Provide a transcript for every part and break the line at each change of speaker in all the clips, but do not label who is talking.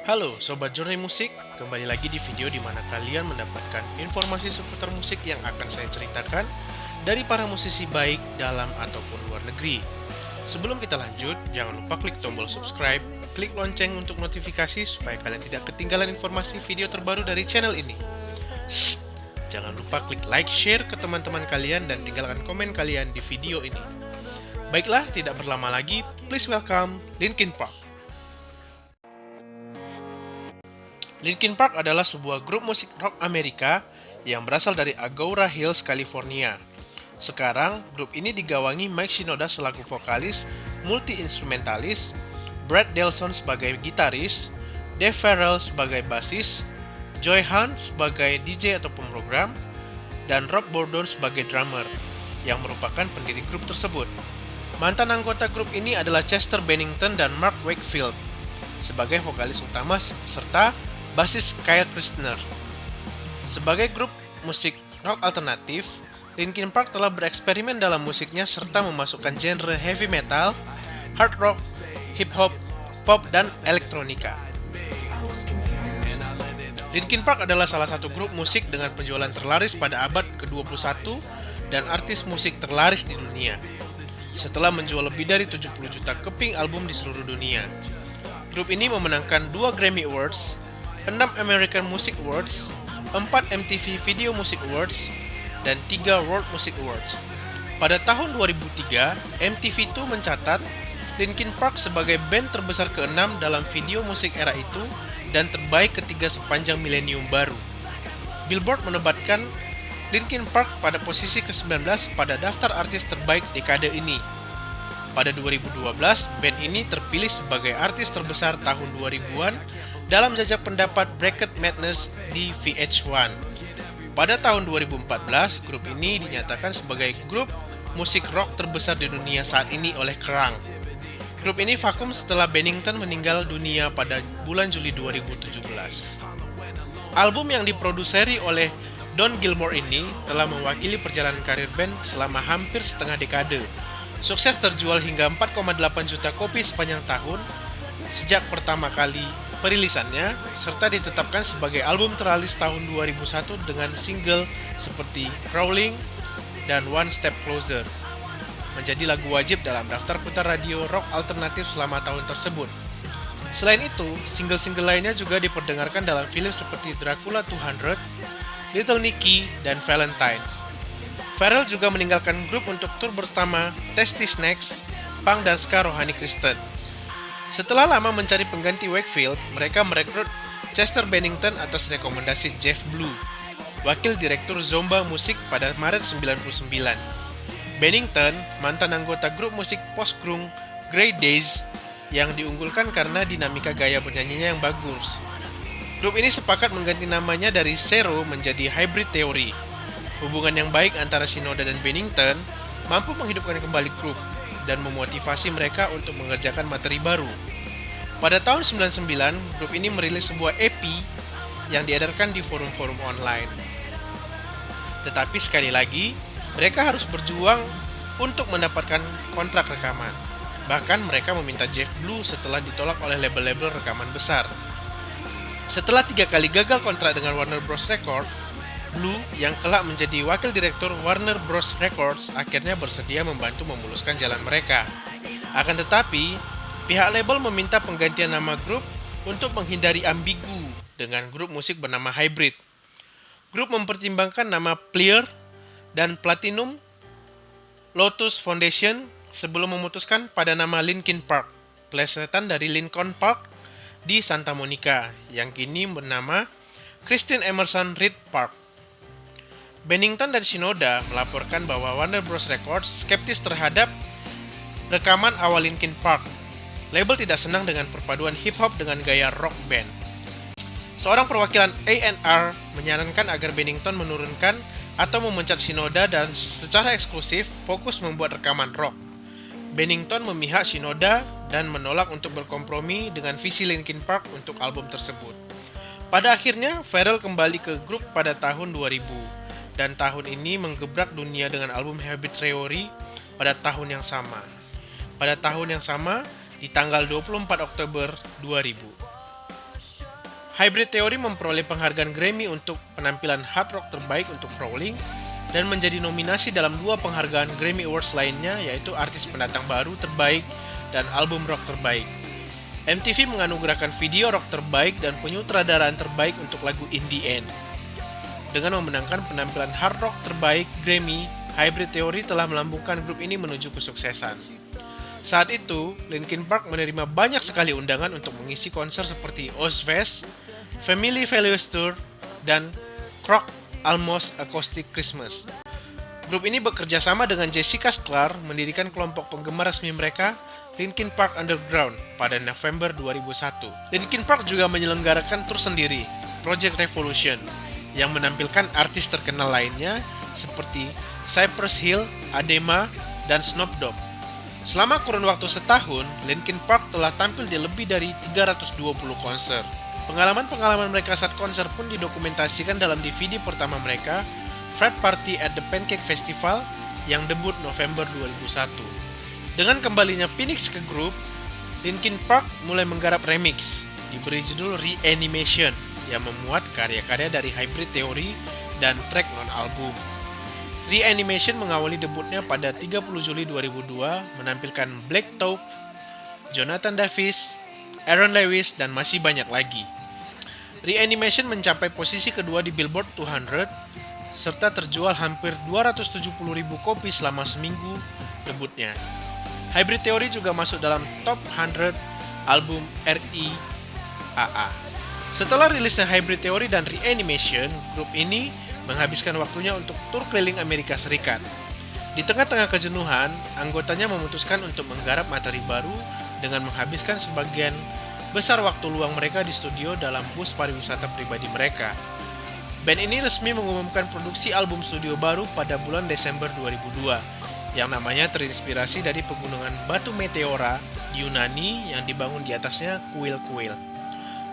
Halo Sobat Journey Musik, kembali lagi di video di mana kalian mendapatkan informasi seputar musik yang akan saya ceritakan dari para musisi baik dalam ataupun luar negeri. Sebelum kita lanjut, jangan lupa klik tombol subscribe, klik lonceng untuk notifikasi supaya kalian tidak ketinggalan informasi video terbaru dari channel ini. Jangan lupa klik like, share ke teman-teman kalian dan tinggalkan komen kalian di video ini. Baiklah, tidak berlama lagi, please welcome Linkin Park. Linkin Park adalah sebuah grup musik rock Amerika yang berasal dari Agoura Hills, California. Sekarang, grup ini digawangi Mike Shinoda selaku vokalis, multi-instrumentalis, Brad Delson sebagai gitaris, Dave Farrell sebagai basis, Joy Hunt sebagai DJ atau pemrogram, dan Rob Bordon sebagai drummer, yang merupakan pendiri grup tersebut. Mantan anggota grup ini adalah Chester Bennington dan Mark Wakefield sebagai vokalis utama serta basis Kyle Christner. Sebagai grup musik rock alternatif, Linkin Park telah bereksperimen dalam musiknya serta memasukkan genre heavy metal, hard rock, hip hop, pop, dan elektronika. Linkin Park adalah salah satu grup musik dengan penjualan terlaris pada abad ke-21 dan artis musik terlaris di dunia, setelah menjual lebih dari 70 juta keping album di seluruh dunia. Grup ini memenangkan 2 Grammy Awards, 6 American Music Awards, 4 MTV Video Music Awards, dan 3 World Music Awards. Pada tahun 2003, MTV2 mencatat Linkin Park sebagai band terbesar ke-6 dalam video musik era itu dan terbaik ketiga sepanjang milenium baru. Billboard menobatkan Linkin Park pada posisi ke-19 pada daftar artis terbaik dekade ini. Pada 2012, band ini terpilih sebagai artis terbesar tahun 2000-an dalam jajak pendapat Bracket Madness di VH1. Pada tahun 2014, grup ini dinyatakan sebagai grup musik rock terbesar di dunia saat ini oleh Kerrang. Grup ini vakum setelah Bennington meninggal dunia pada bulan Juli 2017. Album yang diproduseri oleh Don Gilmore ini telah mewakili perjalanan karir band selama hampir setengah dekade. Sukses terjual hingga 4,8 juta kopi sepanjang tahun sejak pertama kali perilisannya, serta ditetapkan sebagai album teralis tahun 2001 dengan single seperti Crawling dan One Step Closer. Menjadi lagu wajib dalam daftar putar radio rock alternatif selama tahun tersebut. Selain itu, single-single lainnya juga diperdengarkan dalam film seperti Dracula 200, Little Nicky, dan Valentine. Farrell juga meninggalkan grup untuk tur bersama Tasty Snacks, punk dan ska rohani Kristen. Setelah lama mencari pengganti Wakefield, mereka merekrut Chester Bennington atas rekomendasi Jeff Blue, wakil direktur Zomba Musik pada Maret 1999. Bennington, mantan anggota grup musik post-grunge Grey Daze, yang diunggulkan karena dinamika gaya bernyanyinya yang bagus. Grup ini sepakat mengganti namanya dari Zero menjadi Hybrid Theory. Hubungan yang baik antara Shinoda dan Bennington mampu menghidupkan kembali grup dan memotivasi mereka untuk mengerjakan materi baru. Pada tahun 99, grup ini merilis sebuah EP yang diedarkan di forum-forum online. Tetapi sekali lagi, mereka harus berjuang untuk mendapatkan kontrak rekaman. Bahkan mereka meminta Jeff Blue setelah ditolak oleh label-label rekaman besar. Setelah 3 kali gagal kontrak dengan Warner Bros. Records, Blue yang kelak menjadi wakil direktur Warner Bros. Records akhirnya bersedia membantu memuluskan jalan mereka. Akan tetapi, pihak label meminta penggantian nama grup untuk menghindari ambigu dengan grup musik bernama Hybrid. Grup mempertimbangkan nama Pleasure dan Platinum Lotus Foundation sebelum memutuskan pada nama Linkin Park, plesetan dari Lincoln Park di Santa Monica, yang kini bernama Christine Emerson Reed Park. Bennington dan Shinoda melaporkan bahwa Warner Bros. Records skeptis terhadap rekaman awal Linkin Park. Label tidak senang dengan perpaduan hip-hop dengan gaya rock band. Seorang perwakilan A&R menyarankan agar Bennington menurunkan atau memecat Shinoda dan secara eksklusif fokus membuat rekaman rock. Bennington memihak Shinoda dan menolak untuk berkompromi dengan visi Linkin Park untuk album tersebut. Pada akhirnya, Farrell kembali ke grup pada tahun 2000. Dan tahun ini menggebrak dunia dengan album Hybrid Theory pada tahun yang sama. Pada tahun yang sama, di tanggal 24 Oktober 2000. Hybrid Theory memperoleh penghargaan Grammy untuk penampilan hard rock terbaik untuk Crawling dan menjadi nominasi dalam 2 penghargaan Grammy Awards lainnya, yaitu artis pendatang baru terbaik dan album rock terbaik. MTV menganugerahkan video rock terbaik dan penyutradaraan terbaik untuk lagu In The End. Dengan memenangkan penampilan hard rock terbaik Grammy, Hybrid Theory telah melambungkan grup ini menuju kesuksesan. Saat itu, Linkin Park menerima banyak sekali undangan untuk mengisi konser seperti Ozzfest, Family Values Tour, dan Croc Almost Acoustic Christmas. Grup ini bekerja sama dengan Jessica Sklar mendirikan kelompok penggemar resmi mereka, Linkin Park Underground, pada November 2001. Linkin Park juga menyelenggarakan tur sendiri, Project Revolution, yang menampilkan artis terkenal lainnya seperti Cypress Hill, Adema, dan Snoop Dogg. Selama kurun waktu setahun, Linkin Park telah tampil di lebih dari 320 konser. Pengalaman-pengalaman mereka saat konser pun didokumentasikan dalam DVD pertama mereka, Frat Party at the Pancake Festival, yang debut November 2001. Dengan kembalinya Phoenix ke grup, Linkin Park mulai menggarap remix, diberi judul Reanimation, yang memuat karya-karya dari Hybrid Theory dan track non-album. Reanimation mengawali debutnya pada 30 Juli 2002 menampilkan Black Thought, Jonathan Davis, Aaron Lewis, dan masih banyak lagi. Reanimation mencapai posisi kedua di Billboard 200 serta terjual hampir 270.000 kopi selama seminggu debutnya. Hybrid Theory juga masuk dalam Top 100 album RIAA. Setelah rilisnya Hybrid Theory dan Reanimation, grup ini menghabiskan waktunya untuk tur keliling Amerika Serikat. Di tengah-tengah kejenuhan, anggotanya memutuskan untuk menggarap materi baru dengan menghabiskan sebagian besar waktu luang mereka di studio dalam bus pariwisata pribadi mereka. Band ini resmi mengumumkan produksi album studio baru pada bulan Desember 2002, yang namanya terinspirasi dari pegunungan batu Meteora di Yunani yang dibangun di atasnya kuil-kuil.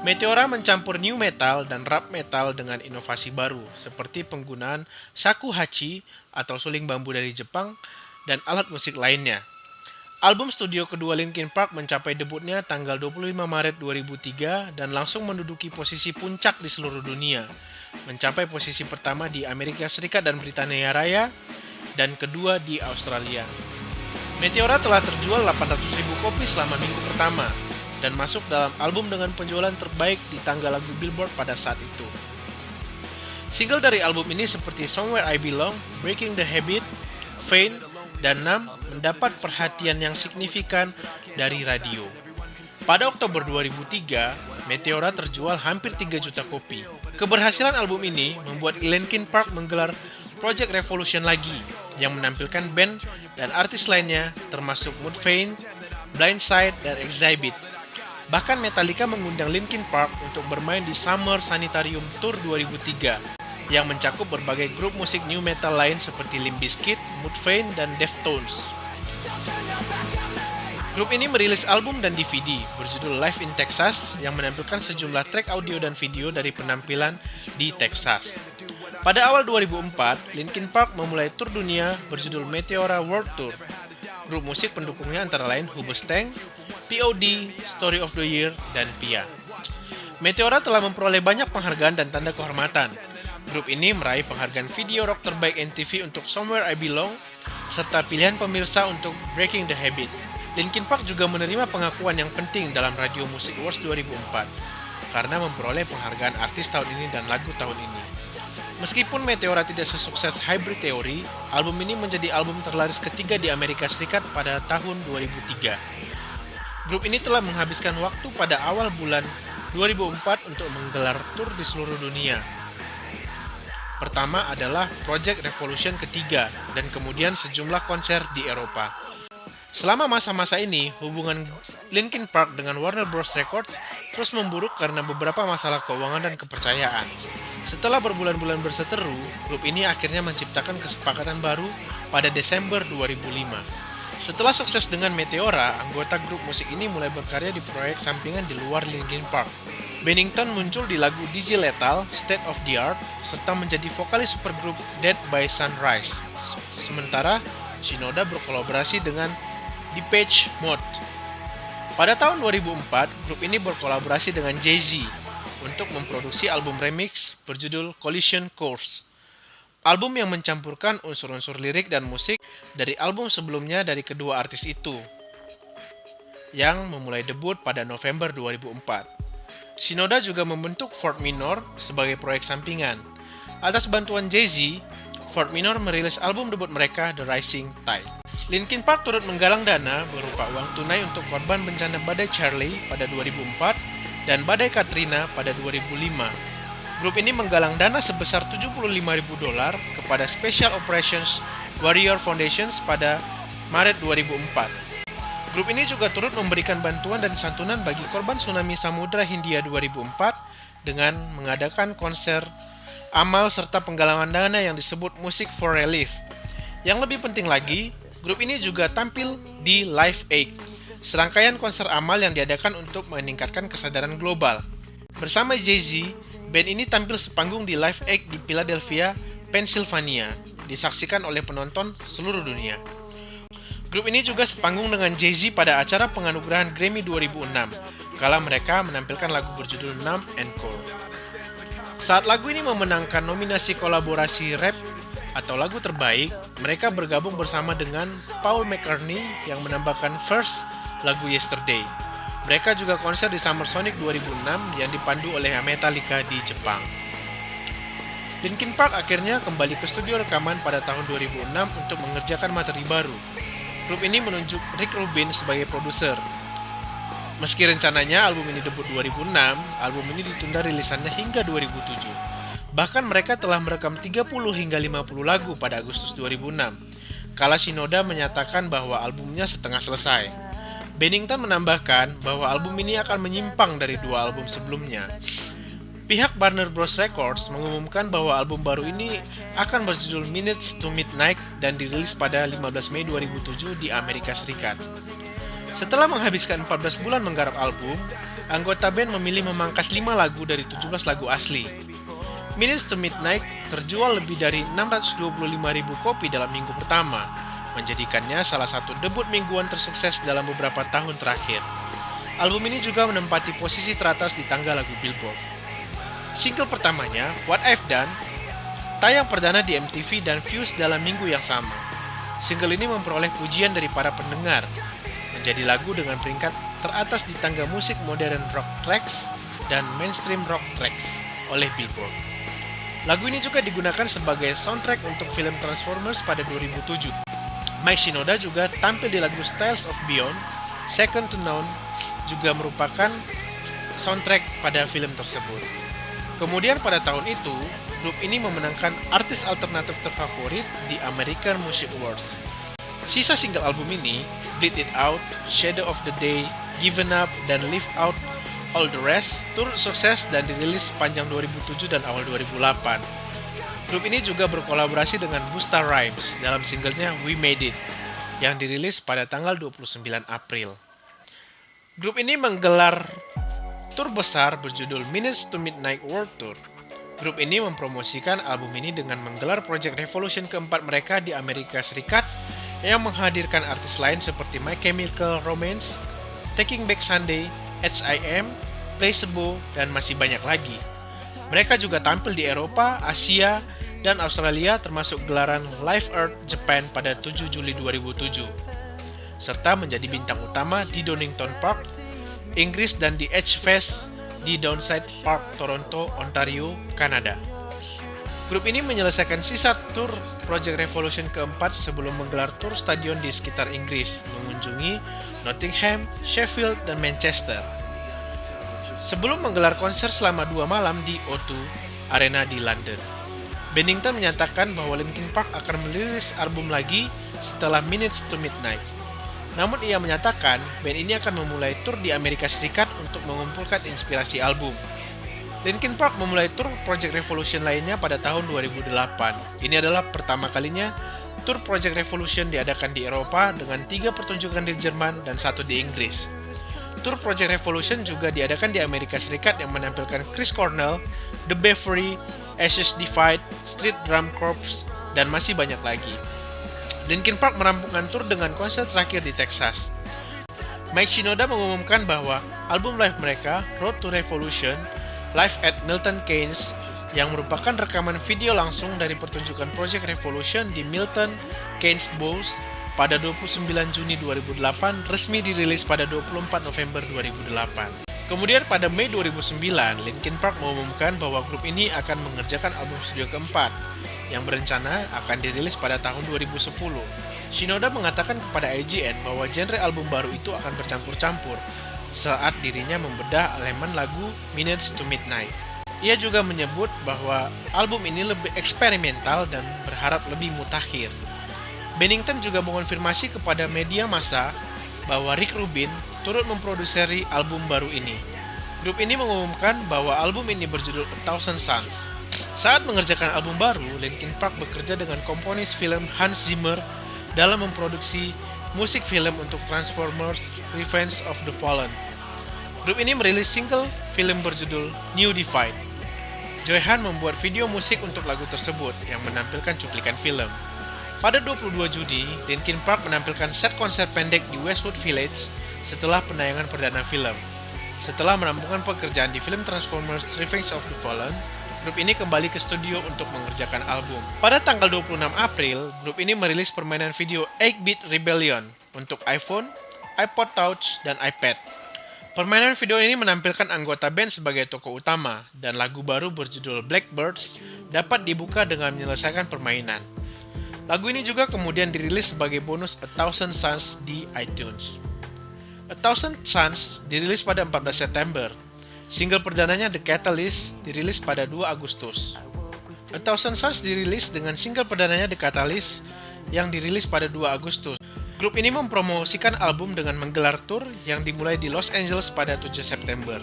Meteora mencampur new metal dan rap metal dengan inovasi baru, seperti penggunaan shakuhachi atau suling bambu dari Jepang dan alat musik lainnya. Album studio kedua Linkin Park mencapai debutnya tanggal 25 Maret 2003 dan langsung menduduki posisi puncak di seluruh dunia, mencapai posisi pertama di Amerika Serikat dan Britania Raya, dan kedua di Australia. Meteora telah terjual 800.000 kopi selama minggu pertama, dan masuk dalam album dengan penjualan terbaik di tangga lagu Billboard pada saat itu. Single dari album ini seperti Somewhere I Belong, Breaking the Habit, Faint, dan Numb mendapat perhatian yang signifikan dari radio. Pada Oktober 2003, Meteora terjual hampir 3 juta kopi. Keberhasilan album ini membuat Linkin Park menggelar Project Revolution lagi, yang menampilkan band dan artis lainnya termasuk Mudvayne, Blindside, dan Exhibit. Bahkan Metallica mengundang Linkin Park untuk bermain di Summer Sanitarium Tour 2003 yang mencakup berbagai grup musik new metal lain seperti Limp Bizkit, Mudvayne, dan Deftones. Grup ini merilis album dan DVD berjudul Live in Texas yang menampilkan sejumlah track audio dan video dari penampilan di Texas. Pada awal 2004, Linkin Park memulai tur dunia berjudul Meteora World Tour. Grup musik pendukungnya antara lain Hoobastank, POD, Story of the Year, dan Pia. Meteora telah memperoleh banyak penghargaan dan tanda kehormatan. Grup ini meraih penghargaan video rock terbaik MTV untuk Somewhere I Belong, serta pilihan pemirsa untuk Breaking the Habit. Linkin Park juga menerima pengakuan yang penting dalam Radio Music Awards 2004, karena memperoleh penghargaan artis tahun ini dan lagu tahun ini. Meskipun Meteora tidak sesukses Hybrid Theory, album ini menjadi album terlaris ketiga di Amerika Serikat pada tahun 2003. Grup ini telah menghabiskan waktu pada awal bulan 2004 untuk menggelar tur di seluruh dunia. Pertama adalah Project Revolution ketiga, dan kemudian sejumlah konser di Eropa. Selama masa-masa ini, hubungan Linkin Park dengan Warner Bros. Records terus memburuk karena beberapa masalah keuangan dan kepercayaan. Setelah berbulan-bulan berseteru, grup ini akhirnya menciptakan kesepakatan baru pada Desember 2005. Setelah sukses dengan Meteora, anggota grup musik ini mulai berkarya di proyek sampingan di luar Linkin Park. Bennington muncul di lagu DJ Lethal, State of the Art, serta menjadi vokalis supergrup Dead by Sunrise. Sementara, Shinoda berkolaborasi dengan Depeche Mode. Pada tahun 2004, grup ini berkolaborasi dengan Jay-Z untuk memproduksi album remix berjudul Collision Course. Album yang mencampurkan unsur-unsur lirik dan musik dari album sebelumnya dari kedua artis itu, yang memulai debut pada November 2004. Shinoda juga membentuk Fourth Minor sebagai proyek sampingan. Atas bantuan Jay-Z, Fourth Minor merilis album debut mereka, The Rising Tide. Linkin Park turut menggalang dana berupa uang tunai untuk korban bencana badai Charley pada 2004 dan badai Katrina pada 2005. Grup ini menggalang dana sebesar $75.000 kepada Special Operations Warrior Foundation pada Maret 2004. Grup ini juga turut memberikan bantuan dan santunan bagi korban tsunami Samudra Hindia 2004 dengan mengadakan konser amal serta penggalangan dana yang disebut Music for Relief. Yang lebih penting lagi, grup ini juga tampil di Live Aid, serangkaian konser amal yang diadakan untuk meningkatkan kesadaran global. Bersama Jay-Z, band ini tampil sepanggung di Live Aid di Philadelphia, Pennsylvania, disaksikan oleh penonton seluruh dunia. Grup ini juga sepanggung dengan Jay-Z pada acara penganugerahan Grammy 2006, kala mereka menampilkan lagu berjudul Numb and Cold. Saat lagu ini memenangkan nominasi kolaborasi rap atau lagu terbaik, mereka bergabung bersama dengan Paul McCartney yang menambahkan verse lagu Yesterday. Mereka juga konser di Summer Sonic 2006 yang dipandu oleh Metallica di Jepang. Linkin Park akhirnya kembali ke studio rekaman pada tahun 2006 untuk mengerjakan materi baru. Grup ini menunjuk Rick Rubin sebagai produser. Meski rencananya album ini debut 2006, album ini ditunda rilisannya hingga 2007. Bahkan mereka telah merekam 30 hingga 50 lagu pada Agustus 2006, kala Shinoda menyatakan bahwa albumnya setengah selesai. Bennington menambahkan bahwa album ini akan menyimpang dari dua album sebelumnya. Pihak Warner Bros. Records mengumumkan bahwa album baru ini akan berjudul Minutes to Midnight dan dirilis pada 15 Mei 2007 di Amerika Serikat. Setelah menghabiskan 14 bulan menggarap album, anggota band memilih memangkas 5 lagu dari 17 lagu asli. Minutes to Midnight terjual lebih dari 625.000 kopi dalam minggu pertama, menjadikannya salah satu debut mingguan tersukses dalam beberapa tahun terakhir. Album ini juga menempati posisi teratas di tangga lagu Billboard. Single pertamanya, What I've Done, tayang perdana di MTV dan Fuse dalam minggu yang sama. Single ini memperoleh pujian dari para pendengar, menjadi lagu dengan peringkat teratas di tangga musik modern rock tracks dan mainstream rock tracks oleh Billboard. Lagu ini juga digunakan sebagai soundtrack untuk film Transformers pada 2007. Mike Shinoda juga tampil di lagu Styles of Beyond, Second to None, juga merupakan soundtrack pada film tersebut. Kemudian pada tahun itu, grup ini memenangkan artis alternatif terfavorit di American Music Awards. Sisa single album ini, Bleed It Out, Shadow of the Day, Given Up, dan Leave Out All the Rest, turut sukses dan dirilis sepanjang 2007 dan awal 2008. Grup ini juga berkolaborasi dengan Busta Rhymes dalam singlenya We Made It, yang dirilis pada tanggal 29 April. Grup ini menggelar tur besar berjudul Minutes to Midnight World Tour. Grup ini mempromosikan album ini dengan menggelar Project Revolution keempat mereka di Amerika Serikat yang menghadirkan artis lain seperti My Chemical Romance, Taking Back Sunday, H.I.M., Placebo, dan masih banyak lagi. Mereka juga tampil di Eropa, Asia, dan Australia termasuk gelaran Live Earth Japan pada 7 Juli 2007, serta menjadi bintang utama di Donington Park, Inggris dan di Edgefest di Downside Park, Toronto, Ontario, Kanada. Grup ini menyelesaikan sisa tur Project Revolution keempat sebelum menggelar tur stadion di sekitar Inggris, mengunjungi Nottingham, Sheffield, dan Manchester. Sebelum menggelar konser selama 2 malam di O2 Arena di London. Bennington menyatakan bahwa Linkin Park akan merilis album lagi setelah Minutes to Midnight. Namun ia menyatakan band ini akan memulai tur di Amerika Serikat untuk mengumpulkan inspirasi album. Linkin Park memulai tur Project Revolution lainnya pada tahun 2008. Ini adalah pertama kalinya tur Project Revolution diadakan di Eropa dengan 3 pertunjukan di Jerman dan 1 di Inggris. Tur Project Revolution juga diadakan di Amerika Serikat yang menampilkan Chris Cornell, The Beverly, Ashes Divide, Street Drum Corps, dan masih banyak lagi. Linkin Park merampungkan tur dengan konser terakhir di Texas. Mike Shinoda mengumumkan bahwa album live mereka, Road to Revolution, Live at Milton Keynes, yang merupakan rekaman video langsung dari pertunjukan Project Revolution di Milton Keynes Bowes pada 29 Juni 2008, resmi dirilis pada 24 November 2008. Kemudian pada Mei 2009, Linkin Park mengumumkan bahwa grup ini akan mengerjakan album studio keempat, yang berencana akan dirilis pada tahun 2010. Shinoda mengatakan kepada IGN bahwa genre album baru itu akan bercampur-campur saat dirinya membedah elemen lagu Minutes to Midnight. Ia juga menyebut bahwa album ini lebih eksperimental dan berharap lebih mutakhir. Bennington juga mengonfirmasi kepada media massa bahwa Rick Rubin turut memproduksi album baru ini. Grup ini mengumumkan bahwa album ini berjudul A Thousand Suns. Saat mengerjakan album baru, Linkin Park bekerja dengan komponis film Hans Zimmer dalam memproduksi musik film untuk Transformers Revenge of the Fallen. Grup ini merilis single film berjudul New Divide. Joy Han membuat video musik untuk lagu tersebut yang menampilkan cuplikan film. Pada 22 Juni, Linkin Park menampilkan set konser pendek di Westwood Village setelah penayangan perdana film. Setelah merampungkan pekerjaan di film Transformers Revenge of the Fallen, grup ini kembali ke studio untuk mengerjakan album. Pada tanggal 26 April, grup ini merilis permainan video 8-Bit Rebellion untuk iPhone, iPod Touch, dan iPad. Permainan video ini menampilkan anggota band sebagai tokoh utama, dan lagu baru berjudul Blackbirds dapat dibuka dengan menyelesaikan permainan. Lagu ini juga kemudian dirilis sebagai bonus A Thousand Suns di iTunes. A Thousand Suns dirilis pada 14 September. Single perdananya The Catalyst dirilis pada 2 Agustus. A Thousand Suns dirilis dengan single perdananya The Catalyst yang dirilis pada 2 Agustus. Grup ini mempromosikan album dengan menggelar tour yang dimulai di Los Angeles pada 7 September.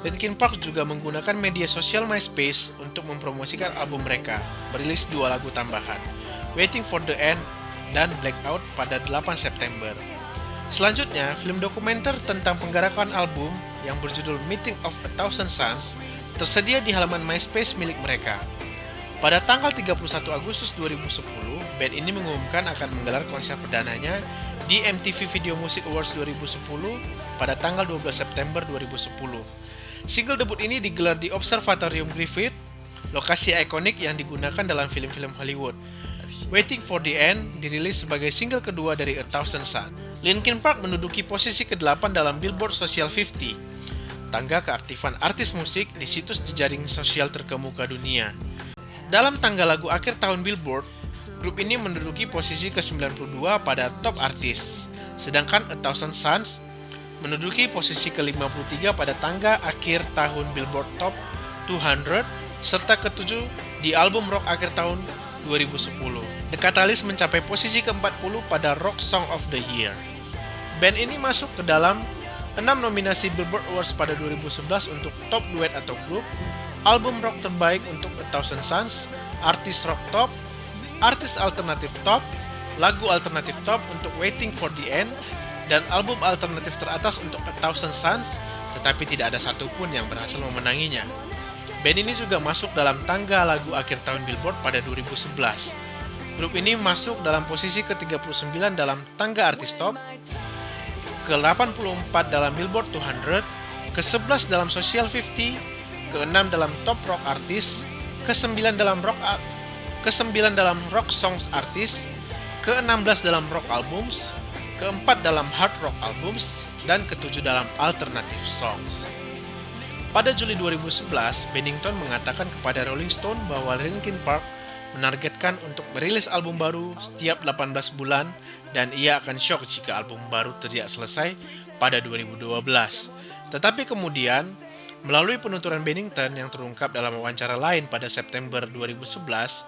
Linkin Park juga menggunakan media sosial MySpace untuk mempromosikan album mereka, merilis 2 lagu tambahan, Waiting for the End dan Blackout pada 8 September. Selanjutnya, film dokumenter tentang penggarakan album yang berjudul Meeting of a Thousand Suns tersedia di halaman MySpace milik mereka. Pada tanggal 31 Agustus 2010, band ini mengumumkan akan menggelar konser perdananya di MTV Video Music Awards 2010 pada tanggal 12 September 2010. Single debut ini digelar di Observatorium Griffith, lokasi ikonik yang digunakan dalam film-film Hollywood. Waiting for the End dirilis sebagai single kedua dari A Thousand Suns. Linkin Park menduduki posisi ke-8 dalam Billboard Social 50, tangga keaktifan artis musik di situs jejaring sosial terkemuka dunia. Dalam tangga lagu akhir tahun Billboard, grup ini menduduki posisi ke-92 pada Top Artists, sedangkan A Thousand Suns menduduki posisi ke-53 pada tangga akhir tahun Billboard Top 200, serta ke-7 di album rock akhir tahun 2010. The Catalyst mencapai posisi ke-40 pada Rock Song of the Year. Band ini masuk ke dalam 6 nominasi Billboard Awards pada 2011 untuk Top Duet atau Grup, Album Rock Terbaik untuk A Thousand Suns, Artis Rock Top, Artis Alternatif Top, Lagu Alternatif Top untuk Waiting for the End, dan Album Alternatif Teratas untuk A Thousand Suns, tetapi tidak ada satupun yang berhasil memenanginya. Band ini juga masuk dalam tangga lagu akhir tahun Billboard pada 2011. Grup ini masuk dalam posisi ke-39 dalam tangga artis top, ke-84 dalam Billboard 200, ke-11 dalam Social 50, ke-6 dalam Top Rock Artist, ke-9 dalam Rock Songs Artist, ke-16 dalam Rock Albums, ke-4 dalam Hard Rock Albums, dan ke-7 dalam Alternative Songs. Pada Juli 2011, Bennington mengatakan kepada Rolling Stone bahwa Linkin Park menargetkan untuk merilis album baru setiap 18 bulan dan ia akan syok jika album baru tidak selesai pada 2012. Tetapi kemudian, melalui penuturan Bennington yang terungkap dalam wawancara lain pada September 2011,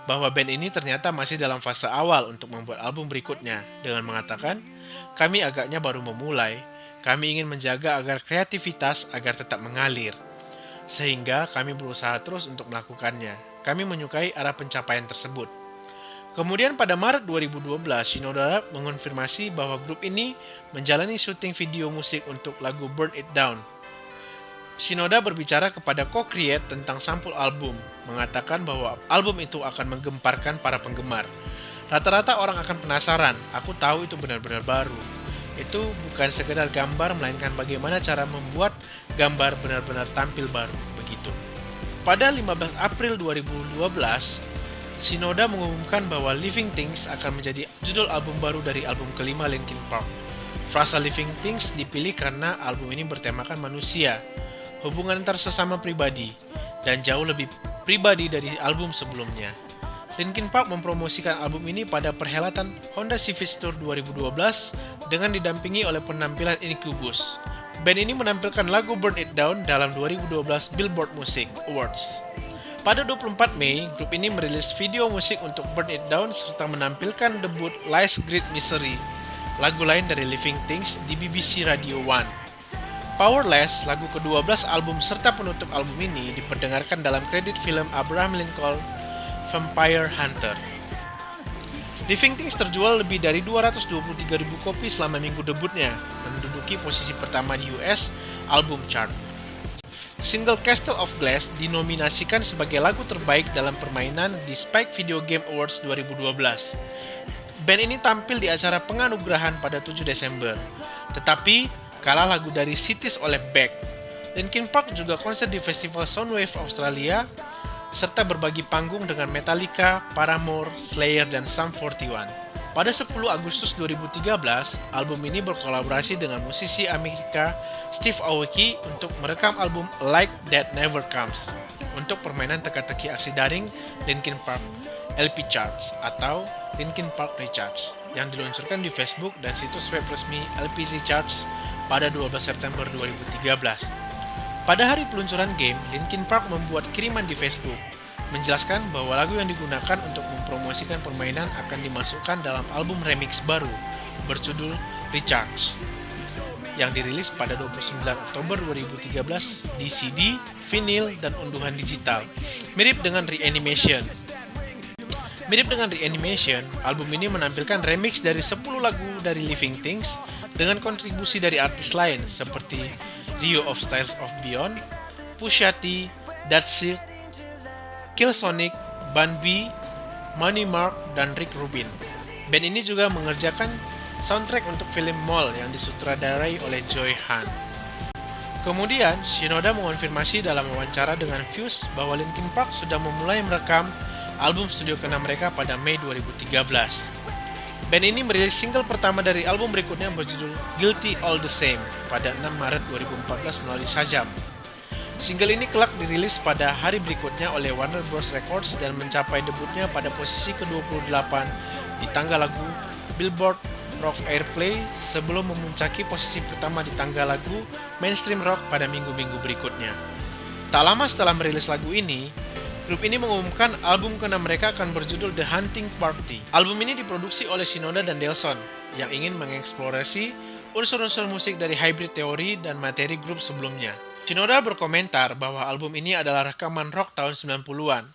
bahwa band ini ternyata masih dalam fase awal untuk membuat album berikutnya dengan mengatakan, "Kami agaknya baru memulai. Kami ingin menjaga agar kreativitas agar tetap mengalir. Sehingga kami berusaha terus untuk melakukannya. Kami menyukai arah pencapaian tersebut." Kemudian pada Maret 2012, Shinoda mengonfirmasi bahwa grup ini menjalani syuting video musik untuk lagu Burn It Down. Shinoda berbicara kepada Co-Create tentang sampul album, mengatakan bahwa album itu akan menggemparkan para penggemar. Rata-rata orang akan penasaran, aku tahu itu benar-benar baru. Itu bukan sekedar gambar, melainkan bagaimana cara membuat gambar benar-benar tampil baru, begitu. Pada 15 April 2012, Shinoda mengumumkan bahwa Living Things akan menjadi judul album baru dari album kelima Linkin Park. Frasa Living Things dipilih karena album ini bertemakan manusia, hubungan antar sesama pribadi, dan jauh lebih pribadi dari album sebelumnya. Linkin Park mempromosikan album ini pada perhelatan Honda Civic Tour 2012 dengan didampingi oleh penampilan Incubus. Band ini menampilkan lagu Burn It Down dalam 2012 Billboard Music Awards. Pada 24 Mei, grup ini merilis video musik untuk Burn It Down serta menampilkan debut Life's Great Misery, lagu lain dari Living Things di BBC Radio 1. Powerless, lagu ke-12 album serta penutup album ini diperdengarkan dalam kredit film Abraham Lincoln Vampire Hunter. Living Things terjual lebih dari 223.000 kopi selama minggu debutnya, menduduki posisi pertama di US album chart. Single Castle of Glass dinominasikan sebagai lagu terbaik dalam permainan di Spike Video Game Awards 2012. Band ini tampil di acara penganugerahan pada 7 Desember, tetapi kalah lagu dari Cities oleh Beck. Linkin Park juga konser di Festival Soundwave Australia, serta berbagi panggung dengan Metallica, Paramore, Slayer, dan Sum 41. Pada 10 Agustus 2013, album ini berkolaborasi dengan musisi Amerika Steve Aoki untuk merekam album Like That Never Comes untuk permainan teka-teki aksi daring Linkin Park LP Charts atau Linkin Park Recharts yang diluncurkan di Facebook dan situs web resmi LP Recharts pada 12 September 2013. Pada hari peluncuran game, Linkin Park membuat kiriman di Facebook, menjelaskan bahwa lagu yang digunakan untuk mempromosikan permainan akan dimasukkan dalam album remix baru berjudul Recharge, yang dirilis pada 29 Oktober 2013 di CD, vinyl, dan unduhan digital. Mirip dengan Reanimation, album ini menampilkan remix dari 10 lagu dari Living Things dengan kontribusi dari artis lain seperti Rio of Styles of Beyond, Pusha T, Datsik, Killsonic, Bun B, Money Mark, dan Rick Rubin. Band ini juga mengerjakan soundtrack untuk film Mall yang disutradarai oleh Joe Han. Kemudian, Shinoda mengonfirmasi dalam wawancara dengan Fuse bahwa Linkin Park sudah memulai merekam album studio ke-6 mereka pada Mei 2013. Band ini merilis single pertama dari album berikutnya berjudul Guilty All The Same pada 6 Maret 2014 melalui Shazam. Single ini kelak dirilis pada hari berikutnya oleh Warner Bros. Records dan mencapai debutnya pada posisi ke-28 di tangga lagu Billboard Rock Airplay sebelum memuncaki posisi pertama di tangga lagu Mainstream Rock pada minggu-minggu berikutnya. Tak lama setelah merilis lagu ini, grup ini mengumumkan album ke-6 mereka akan berjudul The Hunting Party. Album ini diproduksi oleh Shinoda dan Delson yang ingin mengeksplorasi unsur-unsur musik dari hybrid teori dan materi grup sebelumnya. Shinoda berkomentar bahwa album ini adalah rekaman rock tahun 90-an.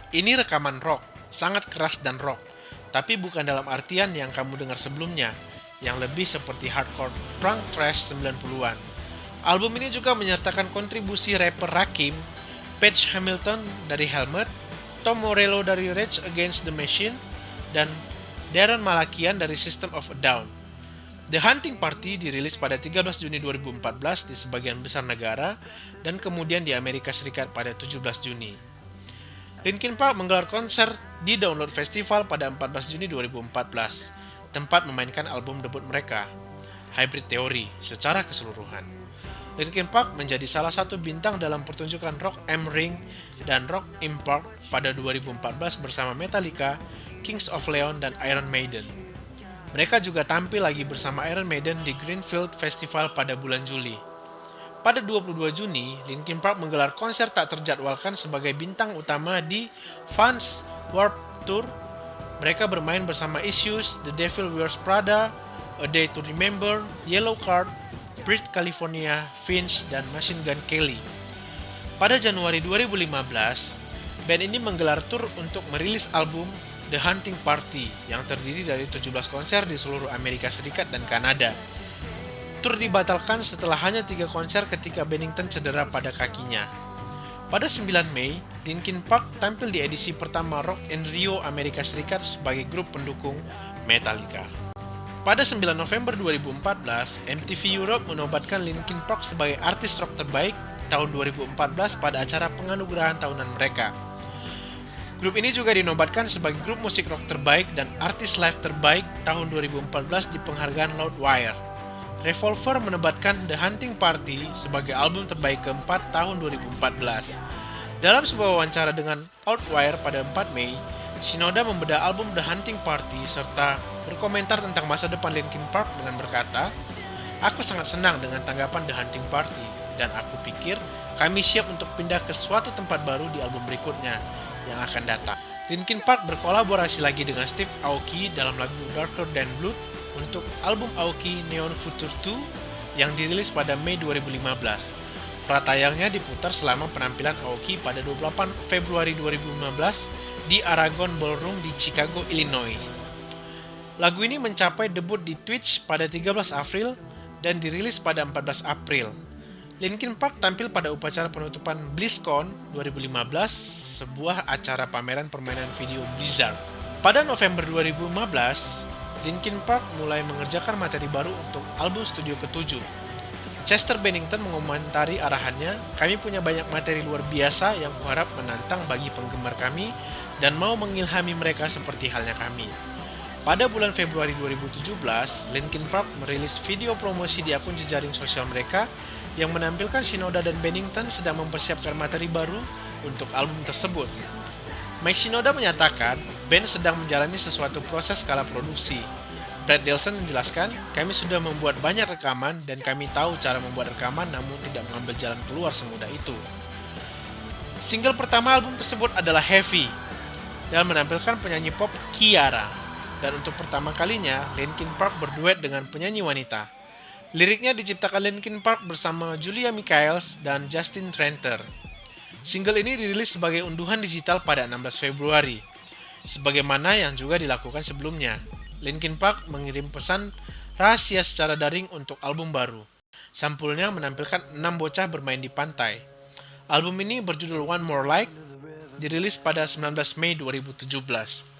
Ini rekaman rock, sangat keras dan rock, tapi bukan dalam artian yang kamu dengar sebelumnya, yang lebih seperti hardcore punk thrash 90-an. Album ini juga menyertakan kontribusi rapper Rakim, Page Hamilton dari Helmet, Tom Morello dari Rage Against the Machine, dan Darren Malakian dari System of a Down. The Hunting Party dirilis pada 13 Juni 2014 di sebagian besar negara dan kemudian di Amerika Serikat pada 17 Juni. Linkin Park menggelar konser di Download Festival pada 14 Juni 2014, tempat memainkan album debut mereka, Hybrid Theory, secara keseluruhan. Linkin Park menjadi salah satu bintang dalam pertunjukan Rock am Ring dan Rock im Park pada 2014 bersama Metallica, Kings of Leon, dan Iron Maiden. Mereka juga tampil lagi bersama Iron Maiden di Greenfield Festival pada bulan Juli. Pada 22 Juni, Linkin Park menggelar konser tak terjadwalkan sebagai bintang utama di Vans Warped Tour. Mereka bermain bersama Issues, The Devil Wears Prada, A Day to Remember, Yellow Card, Brit California, Finch, dan Machine Gun Kelly. Pada Januari 2015, band ini menggelar tur untuk merilis album The Hunting Party yang terdiri dari 17 konser di seluruh Amerika Serikat dan Kanada. Tur dibatalkan setelah hanya 3 konser ketika Bennington cedera pada kakinya. Pada 9 Mei, Linkin Park tampil di edisi pertama Rock in Rio, Amerika Serikat sebagai grup pendukung Metallica. Pada 9 November 2014, MTV Europe menobatkan Linkin Park sebagai artis rock terbaik tahun 2014 pada acara penganugerahan tahunan mereka. Grup ini juga dinobatkan sebagai grup musik rock terbaik dan artis live terbaik tahun 2014 di penghargaan Loudwire. Revolver menobatkan The Hunting Party sebagai album terbaik keempat tahun 2014. Dalam sebuah wawancara dengan Loudwire pada 4 Mei, Shinoda membedah album The Hunting Party serta berkomentar tentang masa depan Linkin Park dengan berkata, "Aku sangat senang dengan tanggapan The Hunting Party, dan aku pikir kami siap untuk pindah ke suatu tempat baru di album berikutnya yang akan datang." Linkin Park berkolaborasi lagi dengan Steve Aoki dalam lagu Darker Than Blood untuk album Aoki Neon Future 2 yang dirilis pada Mei 2015. Pratayangnya diputar selama penampilan Aoki pada 28 Februari 2015 di Aragon Ballroom di Chicago, Illinois. Lagu ini mencapai debut di Twitch pada 13 April dan dirilis pada 14 April. Linkin Park tampil pada upacara penutupan BlizzCon 2015, sebuah acara pameran permainan video Blizzard. Pada November 2015, Linkin Park mulai mengerjakan materi baru untuk album studio ke-7. Chester Bennington mengomentari arahannya, "Kami punya banyak materi luar biasa yang kuharap menantang bagi penggemar kami dan mau mengilhami mereka seperti halnya kami." Pada bulan Februari 2017, Linkin Park merilis video promosi di akun jejaring sosial mereka yang menampilkan Shinoda dan Bennington sedang mempersiapkan materi baru untuk album tersebut. Mike Shinoda menyatakan, band sedang menjalani sesuatu proses skala produksi. Brad Delson menjelaskan, "Kami sudah membuat banyak rekaman dan kami tahu cara membuat rekaman namun tidak mengambil jalan keluar semudah itu." Single pertama album tersebut adalah Heavy dan menampilkan penyanyi pop Kiara. Dan untuk pertama kalinya, Linkin Park berduet dengan penyanyi wanita. Liriknya diciptakan Linkin Park bersama Julia Michaels dan Justin Tranter. Single ini dirilis sebagai unduhan digital pada 16 Februari. Sebagaimana yang juga dilakukan sebelumnya, Linkin Park mengirim pesan rahasia secara daring untuk album baru. Sampulnya menampilkan 6 bocah bermain di pantai. Album ini berjudul One More Like, dirilis pada 19 Mei 2017.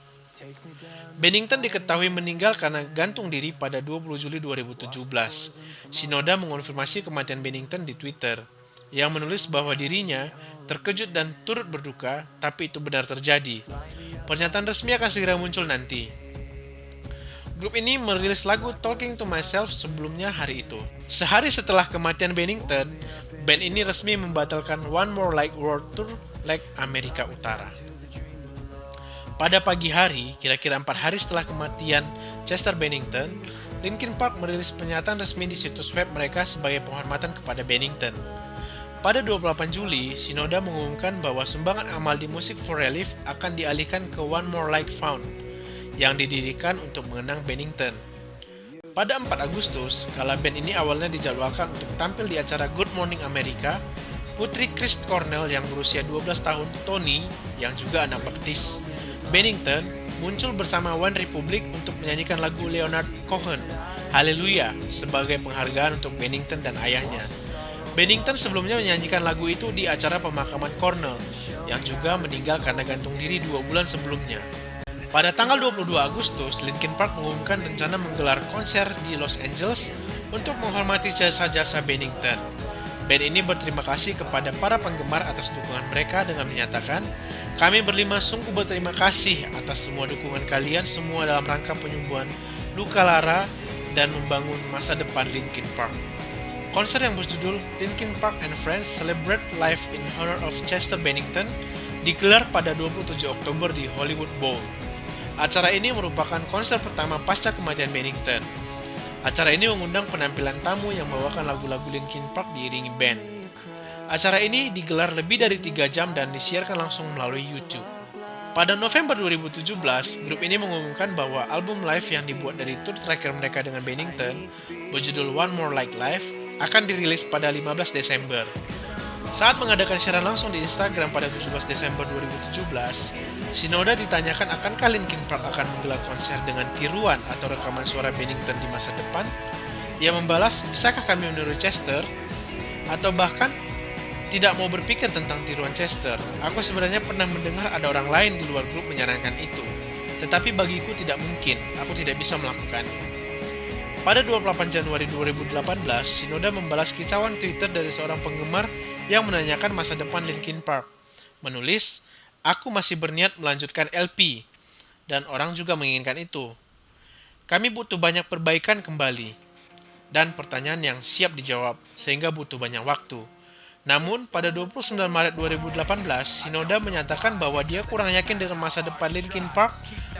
Bennington diketahui meninggal karena gantung diri pada 20 Juli 2017. Shinoda mengonfirmasi kematian Bennington di Twitter, yang menulis bahwa dirinya terkejut dan turut berduka, tapi itu benar terjadi. Pernyataan resmi akan segera muncul nanti. Grup ini merilis lagu Talking to Myself sebelumnya hari itu. Sehari setelah kematian Bennington, band ini resmi membatalkan One More Like World Tour leg Amerika Utara. Pada pagi hari, kira-kira 4 hari setelah kematian Chester Bennington, Linkin Park merilis pernyataan resmi di situs web mereka sebagai penghormatan kepada Bennington. Pada 28 Juli, Shinoda mengumumkan bahwa sumbangan amal di Music for Relief akan dialihkan ke One More Like Fund, yang didirikan untuk mengenang Bennington. Pada 4 Agustus, kala band ini awalnya dijadwalkan untuk tampil di acara Good Morning America, putri Chris Cornell yang berusia 12 tahun, Tony, yang juga anak baptis, Bennington, muncul bersama One Republic untuk menyanyikan lagu Leonard Cohen, Hallelujah, sebagai penghargaan untuk Bennington dan ayahnya. Bennington sebelumnya menyanyikan lagu itu di acara pemakaman Cornell, yang juga meninggal karena gantung diri 2 bulan sebelumnya. Pada tanggal 22 Agustus, Linkin Park mengumumkan rencana menggelar konser di Los Angeles untuk menghormati jasa-jasa Bennington. Band ini berterima kasih kepada para penggemar atas dukungan mereka dengan menyatakan, "Kami berlima sungguh berterima kasih atas semua dukungan kalian semua dalam rangka penyembuhan luka lara dan membangun masa depan Linkin Park." Konser yang berjudul Linkin Park and Friends Celebrate Life in Honor of Chester Bennington digelar pada 27 Oktober di Hollywood Bowl. Acara ini merupakan konser pertama pasca kematian Bennington. Acara ini mengundang penampilan tamu yang membawakan lagu-lagu Linkin Park diiringi band. Acara ini digelar lebih dari 3 jam dan disiarkan langsung melalui YouTube. Pada November 2017, grup ini mengumumkan bahwa album live yang dibuat dari tour terakhir mereka dengan Bennington, berjudul One More Like Life, akan dirilis pada 15 Desember. Saat mengadakan siaran langsung di Instagram pada 17 Desember 2017, Shinoda ditanyakan akankah Linkin Park akan menggelar konser dengan tiruan atau rekaman suara Bennington di masa depan. Ia membalas, "Bisakah kami meniru Chester? Atau bahkan tidak mau berpikir tentang tiruan Chester. Aku sebenarnya pernah mendengar ada orang lain di luar grup menyarankan itu. Tetapi bagiku tidak mungkin, aku tidak bisa melakukannya." Pada 28 Januari 2018, Shinoda membalas kicauan Twitter dari seorang penggemar yang menanyakan masa depan Linkin Park. Menulis, "Aku masih berniat melanjutkan LP, dan orang juga menginginkan itu. Kami butuh banyak perbaikan kembali, dan pertanyaan yang siap dijawab, sehingga butuh banyak waktu." Namun, pada 29 Maret 2018, Shinoda menyatakan bahwa dia kurang yakin dengan masa depan Linkin Park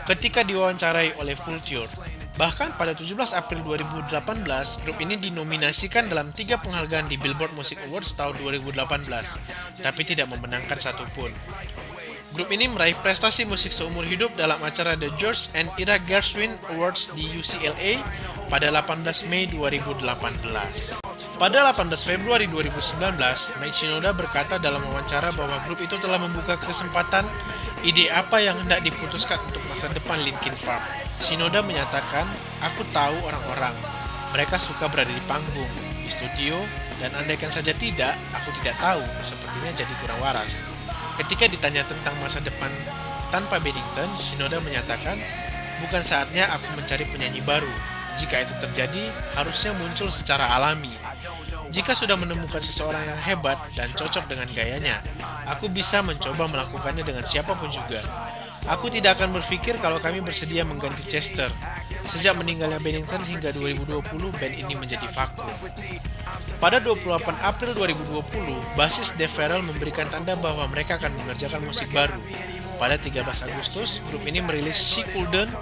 ketika diwawancarai oleh Vulture. Bahkan pada 17 April 2018, grup ini dinominasikan dalam 3 penghargaan di Billboard Music Awards tahun 2018, tapi tidak memenangkan satupun. Grup ini meraih prestasi musik seumur hidup dalam acara The George and Ira Gershwin Awards di UCLA pada 18 Mei 2018. Pada 18 Februari 2019, Mike Shinoda berkata dalam wawancara bahwa grup itu telah membuka kesempatan ide apa yang hendak diputuskan untuk masa depan Linkin Park. Shinoda menyatakan, "Aku tahu orang-orang. Mereka suka berada di panggung, di studio, dan andaikan saja tidak, aku tidak tahu, sepertinya jadi kurang waras." Ketika ditanya tentang masa depan tanpa Bennington, Shinoda menyatakan, "Bukan saatnya aku mencari penyanyi baru. Jika itu terjadi, harusnya muncul secara alami. Jika sudah menemukan seseorang yang hebat dan cocok dengan gayanya, aku bisa mencoba melakukannya dengan siapapun juga. Aku tidak akan berpikir kalau kami bersedia mengganti Chester. Sejak meninggalnya Bennington hingga 2020, band ini menjadi vakum." Pada 28 April 2020, basis Dave Farrell memberikan tanda bahwa mereka akan mengerjakan musik baru. Pada 13 Agustus, grup ini merilis She Couldn't,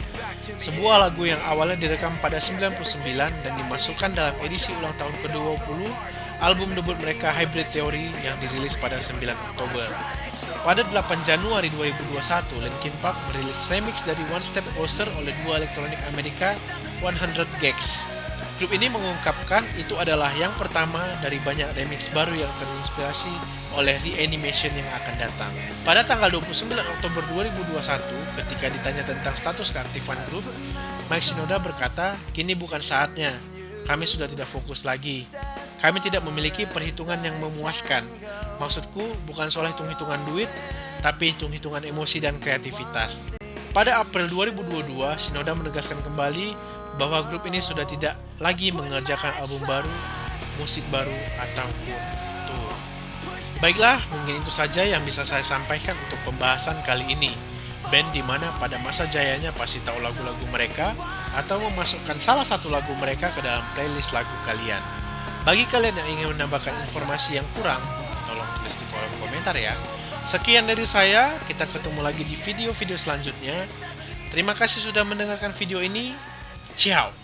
sebuah lagu yang awalnya direkam pada 99 dan dimasukkan dalam edisi ulang tahun ke-20 album debut mereka Hybrid Theory yang dirilis pada 9 Oktober. Pada 8 Januari 2021, Linkin Park merilis remix dari One Step Closer oleh duo elektronik Amerika 100 Gex. Grup ini mengungkapkan itu adalah yang pertama dari banyak remix baru yang terinspirasi oleh Reanimation yang akan datang. Pada tanggal 29 Oktober 2021, ketika ditanya tentang status keaktifan grup, Mike Shinoda berkata, "Kini bukan saatnya. Kami sudah tidak fokus lagi. Kami tidak memiliki perhitungan yang memuaskan. Maksudku bukan soal hitung-hitungan duit, tapi hitung-hitungan emosi dan kreativitas." Pada April 2022, Shinoda menegaskan kembali bahwa grup ini sudah tidak lagi mengerjakan album baru, musik baru, ataupun tour. Baiklah, mungkin itu saja yang bisa saya sampaikan untuk pembahasan kali ini. Band di mana pada masa jayanya pasti tahu lagu-lagu mereka atau memasukkan salah satu lagu mereka ke dalam playlist lagu kalian. Bagi kalian yang ingin menambahkan informasi yang kurang, tolong tulis di kolom komentar ya. Sekian dari saya, kita ketemu lagi di video-video selanjutnya. Terima kasih sudah mendengarkan video ini. Ciao!